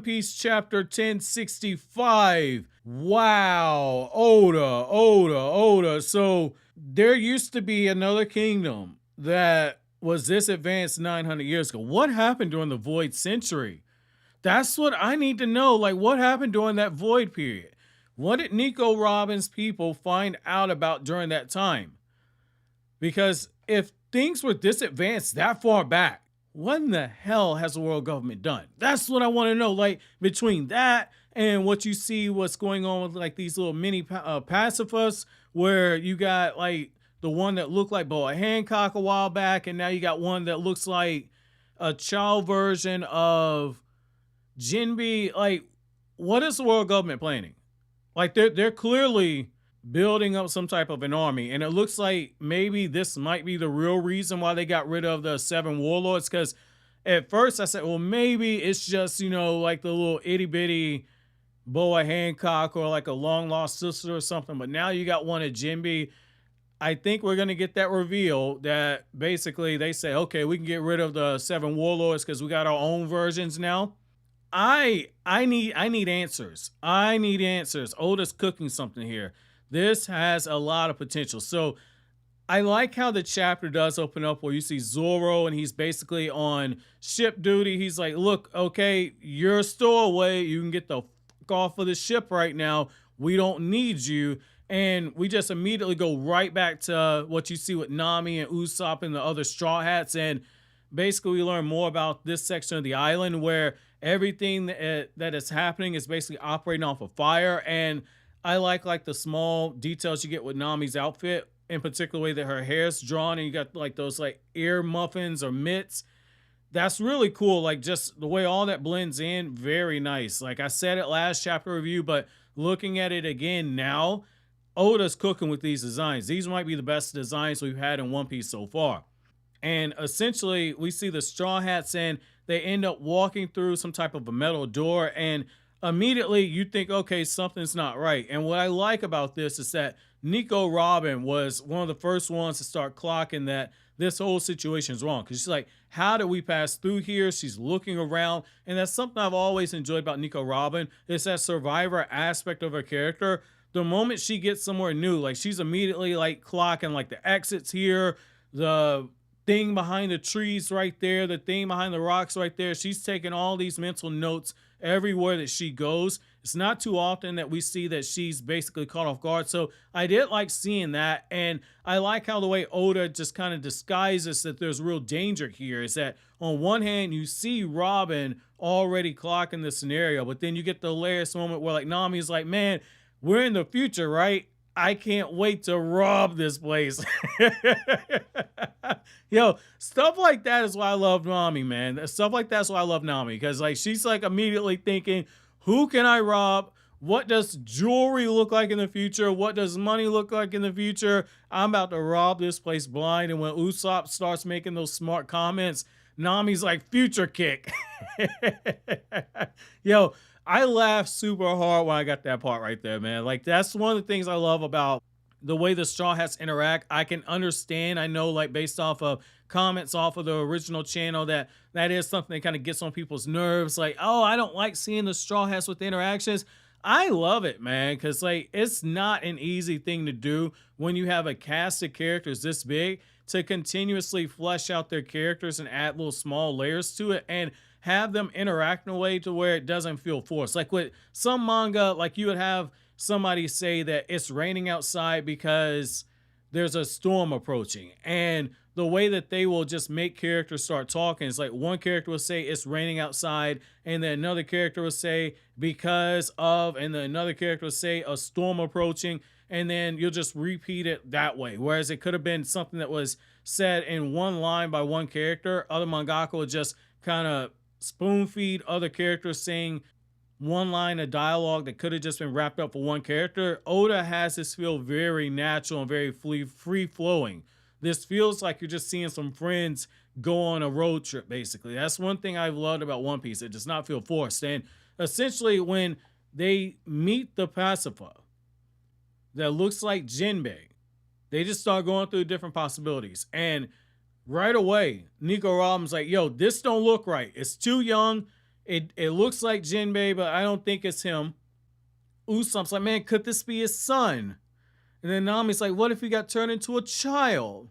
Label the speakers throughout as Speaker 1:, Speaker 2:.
Speaker 1: Piece chapter 1065. Wow, Oda. So there used to be another kingdom that was this advanced 900 years ago. What happened during the Void Century? That's what I need to know. Like, what happened during that Void period? What did Nico Robin's people find out about during that time? Because if things were this advanced that far back, what in the hell has the world government done? That's what I want to know. Like, between that and what you see, what's going on with like these little mini pacifists, where you got like the one that looked like Boa Hancock a while back, and now you got one that looks like a child version of Jinbe. Like, what is the world government planning? Like, they're clearly building up some type of an army, and it looks like maybe this might be the real reason why they got rid of the 7 warlords. Because at first I said, well, maybe it's just, you know, like the little itty bitty Boa Hancock or like a long lost sister or something. But now you got one at Jinbe. I think we're gonna get that reveal that basically they say, okay, we can get rid of the 7 warlords because we got our own versions now. I need answers. I need answers. Oda's cooking something here. This has a lot of potential. So I like how the chapter does open up where you see Zoro and he's basically on ship duty. He's like, look, okay, you're a stowaway. You can get the fuck off of the ship right now. We don't need you. And we just immediately go right back to what you see with Nami and Usopp and the other Straw Hats. And basically we learn more about this section of the island where everything that is happening is basically operating off of fire. And I like the small details you get with Nami's outfit, in particular the way that her hair's drawn, and you got like those like ear muffins or mitts. That's really cool. Like, just the way all that blends in, very nice. Like I said it last chapter review, but looking at it again now, Oda's cooking with these designs. These might be the best designs we've had in One Piece so far. And essentially we see the Straw Hats and they end up walking through some type of a metal door, and immediately you think, okay, something's not right. And what I like about this is that Nico Robin was one of the first ones to start clocking that this whole situation is wrong. Because she's like, how did we pass through here? She's looking around. And that's something I've always enjoyed about Nico Robin, is that survivor aspect of her character. The moment she gets somewhere new, like she's immediately like clocking like the exits here, the thing behind the trees right there, the thing behind the rocks right there. She's taking all these mental notes everywhere that she goes. It's not too often that we see that she's basically caught off guard. So I did like seeing that. And I like how the way Oda just kind of disguises that there's real danger here, is that on one hand, you see Robin already clocking the scenario, but then you get the hilarious moment where like Nami's like, man, we're in the future, right? I can't wait to rob this place. Yo, stuff like that is why I love Nami, man. Stuff like that's why I love Nami. Because like she's like immediately thinking, who can I rob? What does jewelry look like in the future? What does money look like in the future? I'm about to rob this place blind. And when Usopp starts making those smart comments, Nami's like, future kick. Yo, I laughed super hard when I got that part right there, man. Like, that's one of the things I love about the way the Straw Hats interact. I can understand, I know, like, based off of comments off of the original channel, that is something that kind of gets on people's nerves. Like, oh, I don't like seeing the Straw Hats with the interactions. I love it, man, because, like, it's not an easy thing to do when you have a cast of characters this big to continuously flesh out their characters and add little small layers to it and have them interact in a way to where it doesn't feel forced. Like with some manga, like you would have somebody say that it's raining outside because there's a storm approaching. And the way that they will just make characters start talking is like one character will say it's raining outside, and then another character will say because of, and then another character will say a storm approaching, and then you'll just repeat it that way. Whereas it could have been something that was said in one line by one character. Other mangaka would just kind of spoon feed other characters saying one line of dialogue that could have just been wrapped up for one character. Oda has this feel very natural and very free flowing. This feels like you're just seeing some friends go on a road trip, basically. That's one thing I've loved about One Piece. It does not feel forced. And essentially when they meet the pacifier that looks like Jinbe, they just start going through different possibilities. And right away, Nico Robin's like, yo, this don't look right. It's too young. It looks like Jinbe, but I don't think it's him. Usopp's like, man, could this be his son? And then Nami's like, what if he got turned into a child?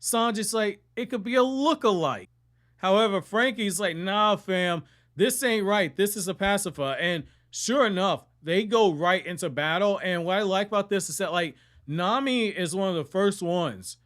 Speaker 1: Sanji's like, it could be a look-alike. However, Frankie's like, nah, fam, this ain't right. This is a pacifier. And sure enough, they go right into battle. And what I like about this is that, like, Nami is one of the first ones.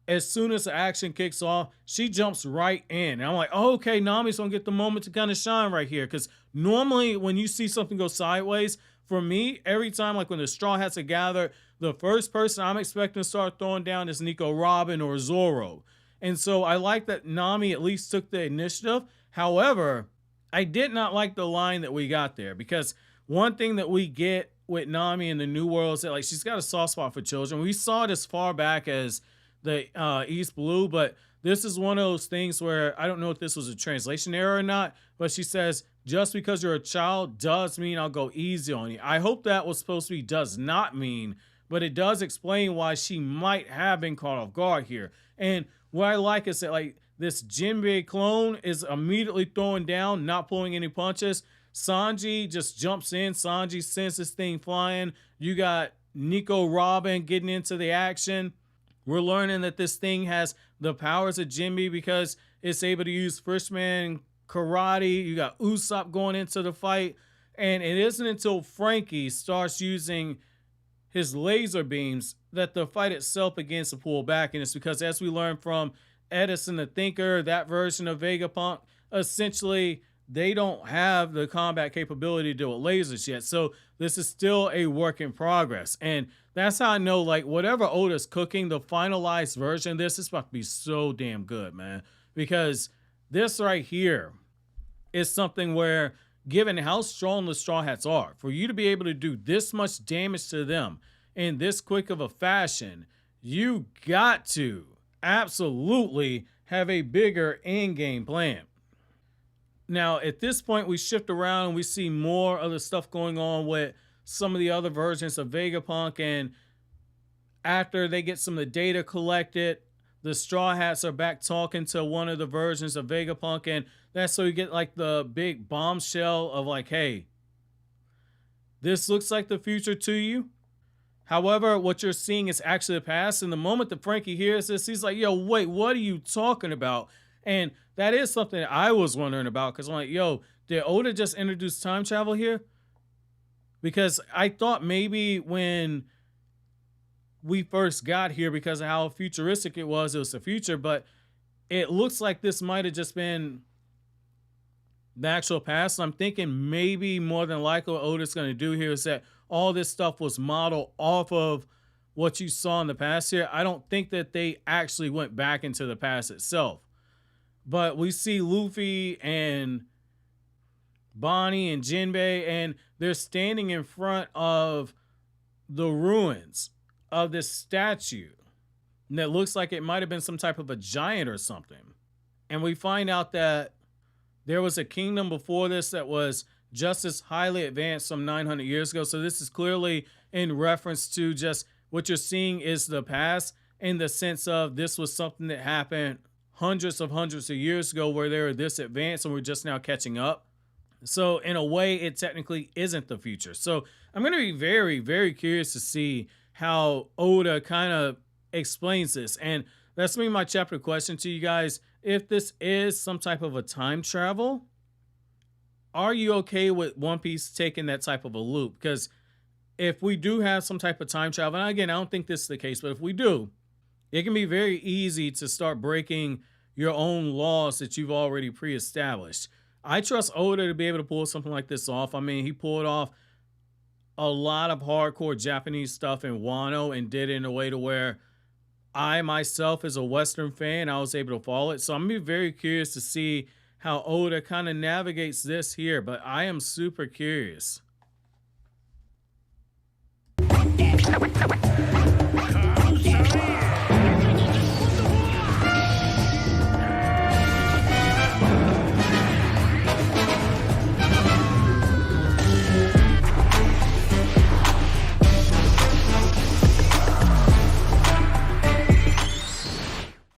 Speaker 1: As soon as the action kicks off, she jumps right in. And I'm like, oh, okay, Nami's gonna get the moment to kind of shine right here. Because normally when you see something go sideways, for me, every time, like when the Straw Hats are gathered, the first person I'm expecting to start throwing down is Nico Robin or Zoro. And so I like that Nami at least took the initiative. However, I did not like the line that we got there, because one thing that we get with Nami in the New World is that, like, she's got a soft spot for children. We saw it as far back as the East Blue, but this is one of those things where I don't know if this was a translation error or not, but she says, just because you're a child does mean I'll go easy on you. I hope that was supposed to be does not mean, but it does explain why she might have been caught off guard here. And what I like is that, like, this Jinbe clone is immediately throwing down, not pulling any punches. Sanji just jumps in. Sanji sends this thing flying. You got Nico Robin getting into the action. We're learning that this thing has the powers of Jinbe because it's able to use Fishman karate. You got Usopp going into the fight. And it isn't until Frankie starts using his laser beams that the fight itself begins to pull back. And it's because, as we learned from Edison the Thinker, that version of Vegapunk, essentially they don't have the combat capability to do with lasers yet. So this is still a work in progress. And that's how I know, like, whatever Oda's cooking, the finalized version of this is about to be so damn good, man. Because this right here is something where, given how strong the Straw Hats are, for you to be able to do this much damage to them in this quick of a fashion, you got to absolutely have a bigger in-game plan. Now, at this point, we shift around and we see more of the stuff going on with some of the other versions of Vegapunk. And after they get some of the data collected, the Straw Hats are back talking to one of the versions of Vegapunk. And that's so you get, like, the big bombshell of, like, hey, this looks like the future to you. However, what you're seeing is actually the past. And the moment that Frankie hears this, he's like, yo, wait, what are you talking about? And that is something that I was wondering about, because I'm like, yo, did Oda just introduce time travel here? Because I thought maybe when we first got here, because of how futuristic it was the future, but it looks like this might have just been the actual past. I'm thinking maybe more than likely what Oda's going to do here is that all this stuff was modeled off of what you saw in the past here. I don't think that they actually went back into the past itself. But we see Luffy and Bonnie and Jinbe, and they're standing in front of the ruins of this statue that looks like it might have been some type of a giant or something. And we find out that there was a kingdom before this that was just as highly advanced some 900 years ago. So this is clearly in reference to just what you're seeing is the past, in the sense of this was something that happened hundreds of years ago where they were this advanced and we're just now catching up. So in a way, it technically isn't the future. So I'm going to be very, very curious to see how Oda kind of explains this. And that's me, my chapter question to you guys. If this is some type of a time travel, are you okay with One Piece taking that type of a loop? Because if we do have some type of time travel, and again, I don't think this is the case, but if we do, it can be very easy to start breaking your own laws that you've already pre-established. I trust Oda to be able to pull something like this off. I mean, he pulled off a lot of hardcore Japanese stuff in Wano and did it in a way to where I myself, as a Western fan, I was able to follow it. So I'm going to be very curious to see how Oda kind of navigates this here, but I am super curious.